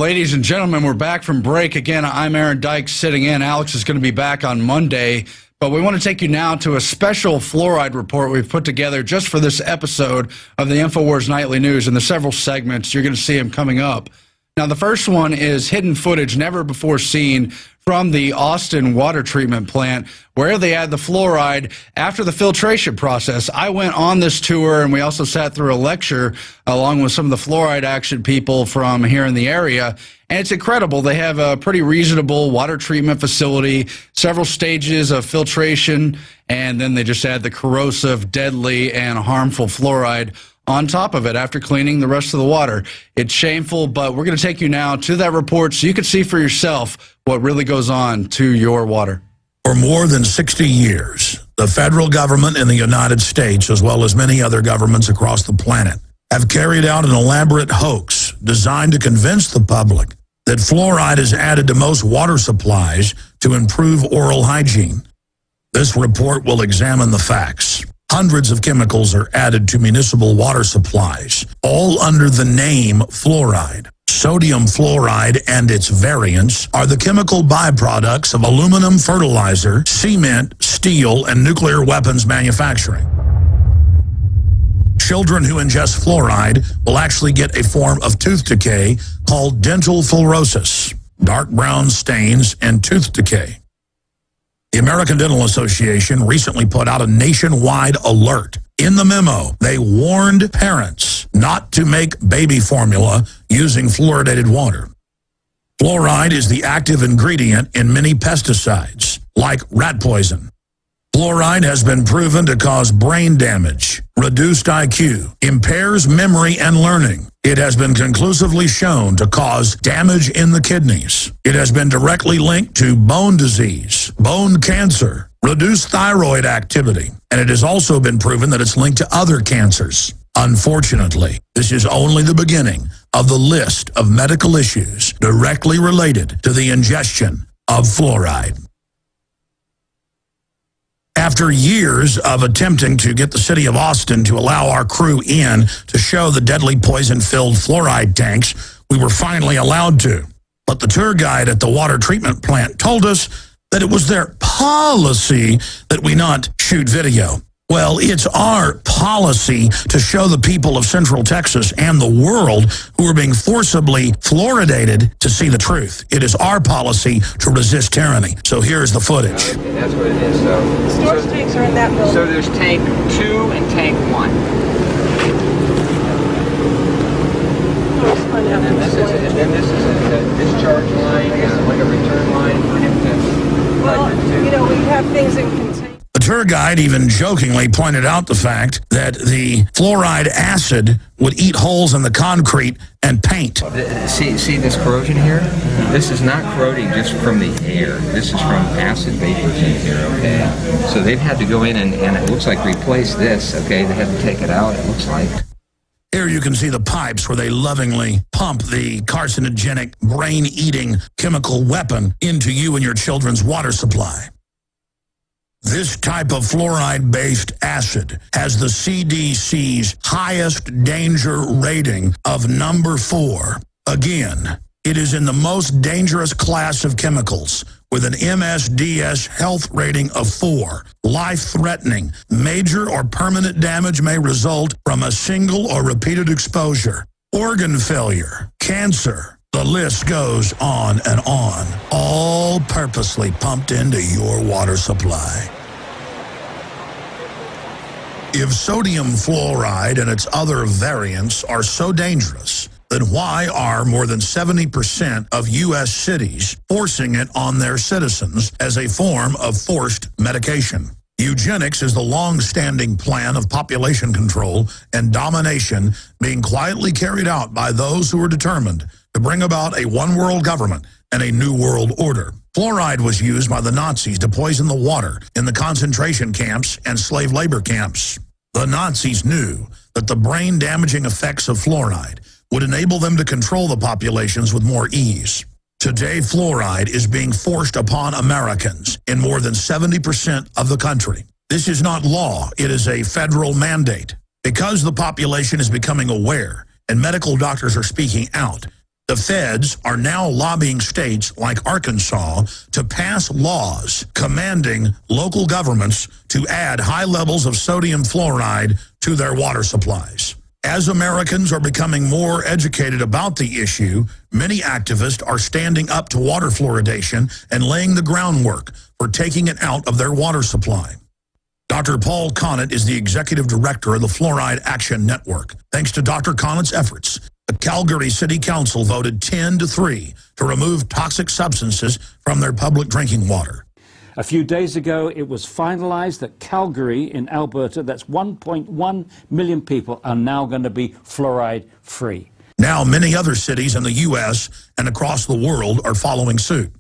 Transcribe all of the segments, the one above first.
ladies and gentlemen, we're back from break. Again, I'm Aaron Dykes sitting in. Alex is going to be back on Monday. But we want to take you now to a special fluoride report we've put together just for this episode of the InfoWars Nightly News. In the several segments, you're going to see them coming up. Now, the first one is hidden footage never before seen from the Austin water treatment plant where they add the fluoride after the filtration process. I went on this tour, and we also sat through a lecture along with some of the fluoride action people from here in the area. And it's incredible. They have a pretty reasonable water treatment facility, several stages of filtration, and then they just add the corrosive, deadly, and harmful fluoride on top of it after cleaning the rest of the water. It's shameful, but we're going to take you now to that report so you can see for yourself what really goes on to your water. For more than 60 years, the federal government in the United States, as well as many other governments across the planet, have carried out an elaborate hoax designed to convince the public that fluoride is added to most water supplies to improve oral hygiene. This report will examine the facts. Hundreds of chemicals are added to municipal water supplies, all under the name fluoride. Sodium fluoride and its variants are the chemical byproducts of aluminum fertilizer, cement, steel, and nuclear weapons manufacturing. Children who ingest fluoride will actually get a form of tooth decay called dental fluorosis, dark brown stains, and tooth decay. The American Dental Association recently put out a nationwide alert. In the memo, they warned parents not to make baby formula using fluoridated water. Fluoride is the active ingredient in many pesticides, like rat poison. Fluoride has been proven to cause brain damage, reduced IQ, impairs memory and learning. It has been conclusively shown to cause damage in the kidneys. It has been directly linked to bone disease, bone cancer, reduced thyroid activity, and it has also been proven that it's linked to other cancers. Unfortunately, this is only the beginning of the list of medical issues directly related to the ingestion of fluoride. After years of attempting to get the city of Austin to allow our crew in to show the deadly poison-filled fluoride tanks, we were finally allowed to. But the tour guide at the water treatment plant told us that it was their policy that we not shoot video. Well, it's our policy to show the people of Central Texas and the world who are being forcibly fluoridated to see the truth. It is our policy to resist tyranny. So here's the footage. Okay, that's what it is. So storage tanks are in that building. So there's tank 2 and tank 1. And then this is a discharge line, like a return line for him to... Well, you know, we have things in containers. The tour guide even jokingly pointed out the fact that the fluoride acid would eat holes in the concrete and paint. See this corrosion here? This is not corroding just from the air. This is from acid vapors in here, okay? So they've had to go in and it looks like replace this, okay? They had to take it out, it looks like. Here you can see the pipes where they lovingly pump the carcinogenic, brain-eating chemical weapon into you and your children's water supply. This type of fluoride-based acid has the CDC's highest danger rating of number 4. Again, it is in the most dangerous class of chemicals with an MSDS health rating of 4. Life-threatening, major or permanent damage may result from a single or repeated exposure. Organ failure, cancer, the list goes on and on, all purposely pumped into your water supply. If sodium fluoride and its other variants are so dangerous, then why are more than 70% of U.S. cities forcing it on their citizens as a form of forced medication? Eugenics is the long-standing plan of population control and domination being quietly carried out by those who are determined to bring about a one-world government and a new world order. Fluoride was used by the Nazis to poison the water in the concentration camps and slave labor camps. The Nazis knew that the brain-damaging effects of fluoride would enable them to control the populations with more ease. Today, fluoride is being forced upon Americans in more than 70% of the country. This is not law, it is a federal mandate. Because the population is becoming aware and medical doctors are speaking out, The feds are now lobbying states like Arkansas to pass laws commanding local governments to add high levels of sodium fluoride to their water supplies. As Americans are becoming more educated about the issue, many activists are standing up to water fluoridation and laying the groundwork for taking it out of their water supply. Dr. Paul Connett is the executive director of the Fluoride Action Network. Thanks to Dr. Connett's efforts, the Calgary City Council voted 10-3 to remove toxic substances from their public drinking water. A few days ago, it was finalized that Calgary in Alberta, that's 1.1 million people, are now going to be fluoride free. Now many other cities in the U.S. and across the world are following suit.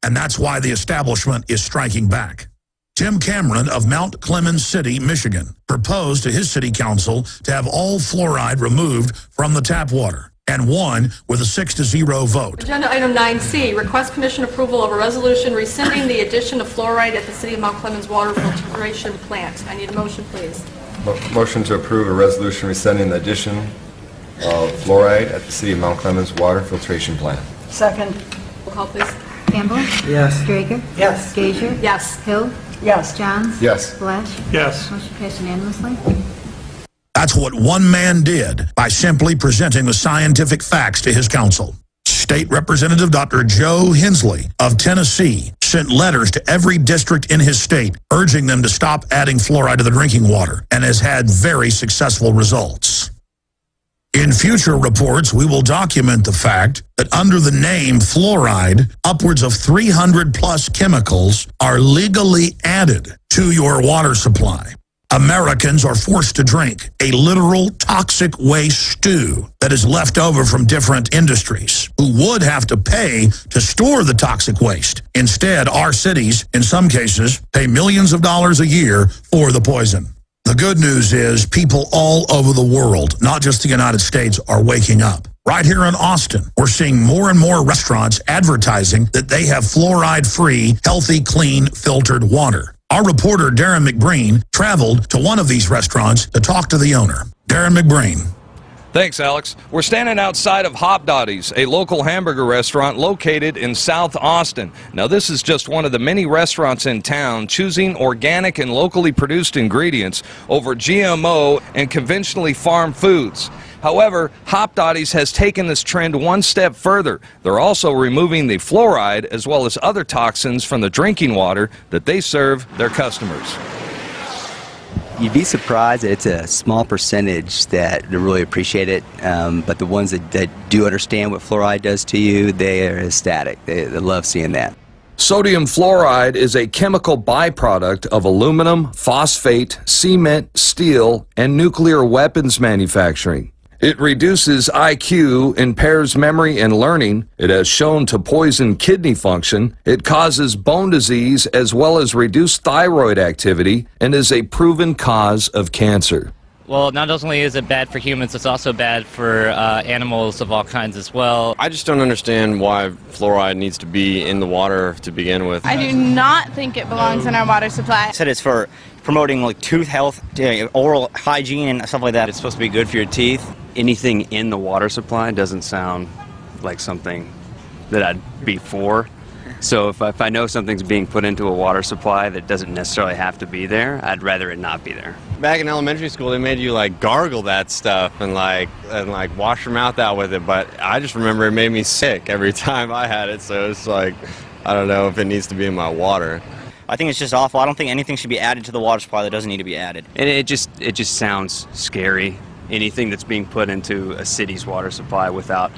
And that's why the establishment is striking back. Tim Cameron of Mount Clemens City, Michigan, proposed to his city council to have all fluoride removed from the tap water, and won with a 6-0 vote. Agenda item 9C, request commission approval of a resolution rescinding the addition of fluoride at the City of Mount Clemens water filtration plant. I need a motion, please. Motion to approve a resolution rescinding the addition of fluoride at the City of Mount Clemens water filtration plant. Second. Roll call, please. Campbell? Yes. Drager? Yes. Gager? Yes. Hill? Yes. Johns? Yes. Flesh? Yes. Motion passed unanimously. That's what one man did by simply presenting the scientific facts to his council. State Representative Dr. Joe Hensley of Tennessee sent letters to every district in his state urging them to stop adding fluoride to the drinking water, and has had very successful results. In future reports, we will document the fact that under the name fluoride, upwards of 300+ chemicals are legally added to your water supply. Americans are forced to drink a literal toxic waste stew that is left over from different industries who would have to pay to store the toxic waste. Instead, our cities, in some cases, pay millions of dollars a year for the poison. The good news is people all over the world, not just the United States, are waking up. Right here in Austin, we're seeing more and more restaurants advertising that they have fluoride-free, healthy, clean, filtered water. Our reporter, Darren McBreen, traveled to one of these restaurants to talk to the owner. Darren McBreen. Thanks, Alex. We're standing outside of Hop Dotty's, a local hamburger restaurant located in South Austin. Now, this is just one of the many restaurants in town choosing organic and locally produced ingredients over GMO and conventionally farmed foods. However, Hop Dotty's has taken this trend one step further. They're also removing the fluoride as well as other toxins from the drinking water that they serve their customers. You'd be surprised that it's a small percentage that really appreciate it, but the ones that do understand what fluoride does to you, they are ecstatic. They love seeing that. Sodium fluoride is a chemical byproduct of aluminum, phosphate, cement, steel, and nuclear weapons manufacturing. It reduces IQ, impairs memory and learning. It has shown to poison kidney function. It causes bone disease as well as reduced thyroid activity and is a proven cause of cancer. Well, not only is it bad for humans, it's also bad for animals of all kinds as well. I just don't understand why fluoride needs to be in the water to begin with. I do not think it belongs in our water supply. I said it's for promoting like tooth health, oral hygiene and stuff like that. It's supposed to be good for your teeth. Anything in the water supply doesn't sound like something that I'd be for. So if I know something's being put into a water supply that doesn't necessarily have to be there, I'd rather it not be there. Back in elementary school, they made you like gargle that stuff and like wash your mouth out with it, but I just remember it made me sick every time I had it, so it's like, I don't know if it needs to be in my water. I think it's just awful. I don't think anything should be added to the water supply that doesn't need to be added. And it just sounds scary. Anything that's being put into a city's water supply without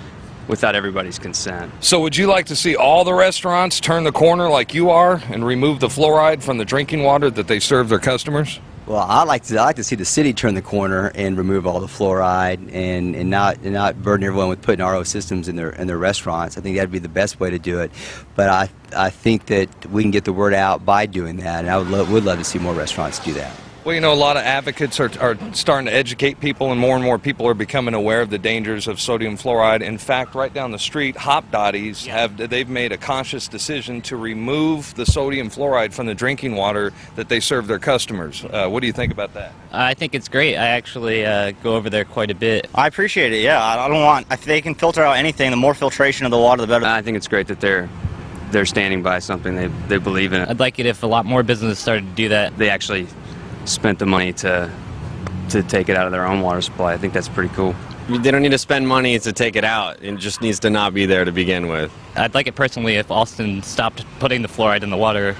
everybody's consent. So would you like to see all the restaurants turn the corner like you are and remove the fluoride from the drinking water that they serve their customers? Well, I'd like to see the city turn the corner and remove all the fluoride and not burden everyone with putting RO systems in their restaurants. I think that'd be the best way to do it. But I think that we can get the word out by doing that, and I would love to see more restaurants do that. Well, you know, a lot of advocates are starting to educate people, and more people are becoming aware of the dangers of sodium fluoride. In fact, right down the street, Hopdoddy's they've made a conscious decision to remove the sodium fluoride from the drinking water that they serve their customers. What do you think about that? I think it's great. I actually go over there quite a bit. I appreciate it, yeah. I don't want, if they can filter out anything, the more filtration of the water, the better. I think it's great that they're standing by something they believe in. I'd like it if a lot more businesses started to do that. They actually spent the money to take it out of their own water supply. I think that's pretty cool. They don't need to spend money to take it out. It just needs to not be there to begin with. I'd like it personally if Austin stopped putting the fluoride in the water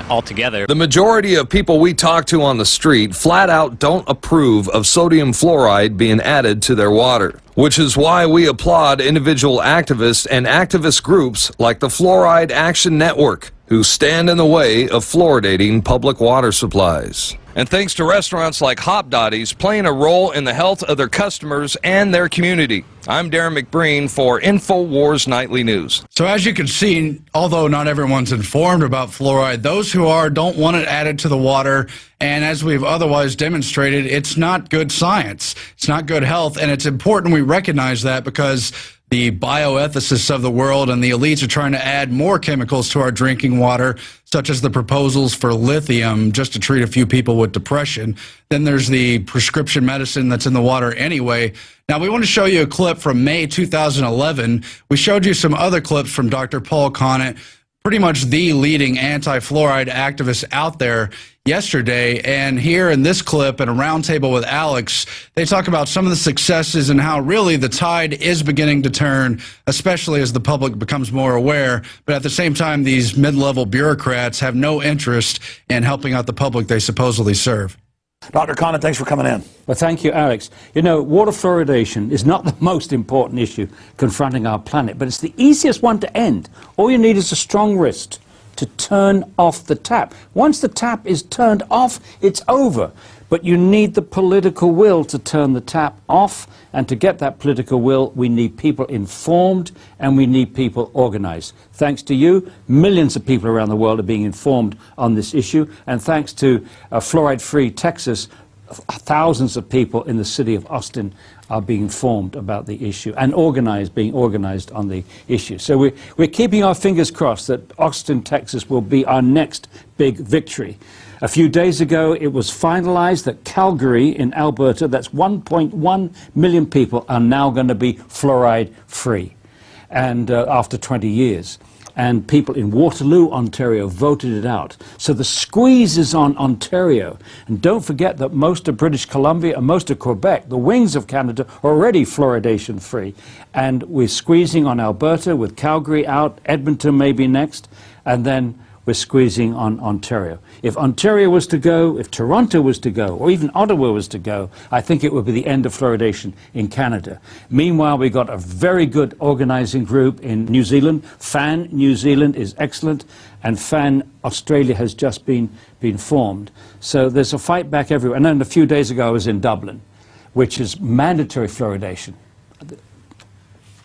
altogether. The majority of people we talk to on the street flat out don't approve of sodium fluoride being added to their water, which is why we applaud individual activists and activist groups like the Fluoride Action Network, who stand in the way of fluoridating public water supplies. And thanks to restaurants like Hopdoddy's playing a role in the health of their customers and their community. I'm Darren McBreen for InfoWars Nightly News. So as you can see, although not everyone's informed about fluoride, those who are don't want it added to the water. And as we've otherwise demonstrated, it's not good science. It's not good health. And it's important we recognize that, because the bioethicists of the world and the elites are trying to add more chemicals to our drinking water, such as the proposals for lithium just to treat a few people with depression. Then there's the prescription medicine that's in the water anyway. Now, we want to show you a clip from May 2011. We showed you some other clips from Dr. Paul Conant, pretty much the leading anti-fluoride activist out there, yesterday. And here in this clip, in a roundtable with Alex, they talk about some of the successes and how really the tide is beginning to turn, especially as the public becomes more aware. But at the same time, these mid-level bureaucrats have no interest in helping out the public they supposedly serve. Dr. Conant, thanks for coming in. Well, thank you, Alex. You know, water fluoridation is not the most important issue confronting our planet, but it's the easiest one to end. All you need is a strong wrist to turn off the tap. Once the tap is turned off, it's over. But you need the political will to turn the tap off, and to get that political will, we need people informed and we need people organized. Thanks to you, millions of people around the world are being informed on this issue, and thanks to Fluoride-Free Texas, thousands of people in the city of Austin are being informed about the issue and being organized on the issue. So we're keeping our fingers crossed that Austin, Texas will be our next big victory. A few days ago, it was finalized that Calgary in Alberta, that's 1.1 million people, are now going to be fluoride-free, and after 20 years. And people in Waterloo, Ontario, voted it out. So the squeeze is on Ontario. And don't forget that most of British Columbia and most of Quebec, the wings of Canada, are already fluoridation-free. And we're squeezing on Alberta with Calgary out, Edmonton may be next, and then we're squeezing on Ontario. If Ontario was to go, if Toronto was to go, or even Ottawa was to go, I think it would be the end of fluoridation in Canada. Meanwhile, we've got a very good organizing group in New Zealand. FAN New Zealand is excellent, and FAN Australia has just been formed. So there's a fight back everywhere. And then a few days ago I was in Dublin, which is mandatory fluoridation.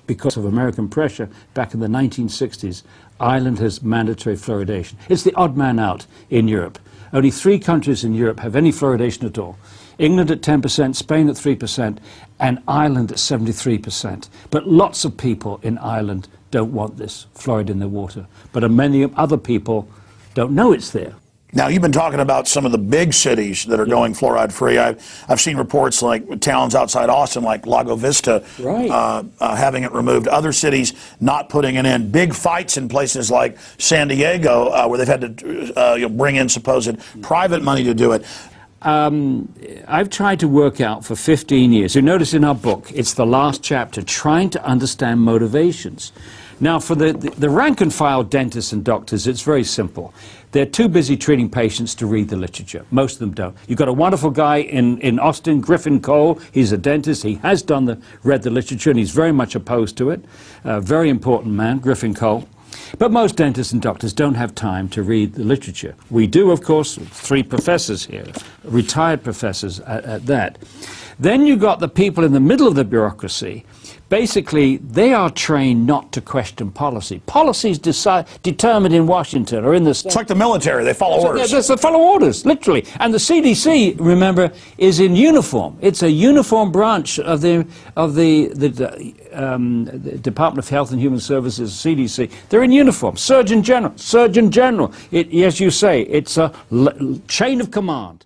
Because of American pressure back in the 1960s, Ireland has mandatory fluoridation. It's the odd man out in Europe. Only 3 countries in Europe have any fluoridation at all. England at 10%, Spain at 3%, and Ireland at 73%. But lots of people in Ireland don't want this fluoride in their water. But many other people don't know it's there. Now, you've been talking about some of the big cities that are going fluoride-free. I've seen reports like towns outside Austin, like Lago Vista, having it removed. Other cities not putting it in. Big fights in places like San Diego, where they've had to bring in supposed private money to do it. I've tried to work out for 15 years. You notice in our book, it's the last chapter, trying to understand motivations. Now, for the rank-and-file dentists and doctors, it's very simple. They're too busy treating patients to read the literature. Most of them don't. You've got a wonderful guy in Austin, Griffin Cole. He's a dentist. He has read the literature, and he's very much opposed to it. Very important man, Griffin Cole. But most dentists and doctors don't have time to read the literature. We do, of course, 3 professors here, retired professors at that. Then you've got the people in the middle of the bureaucracy basically, they are trained not to question policy. Policy is determined in Washington or in the... It's like the military. They follow orders. They follow orders, literally. And the CDC, remember, is in uniform. It's a uniform branch of the Department of Health and Human Services, CDC. They're in uniform. Surgeon General. As you say, it's a chain of command.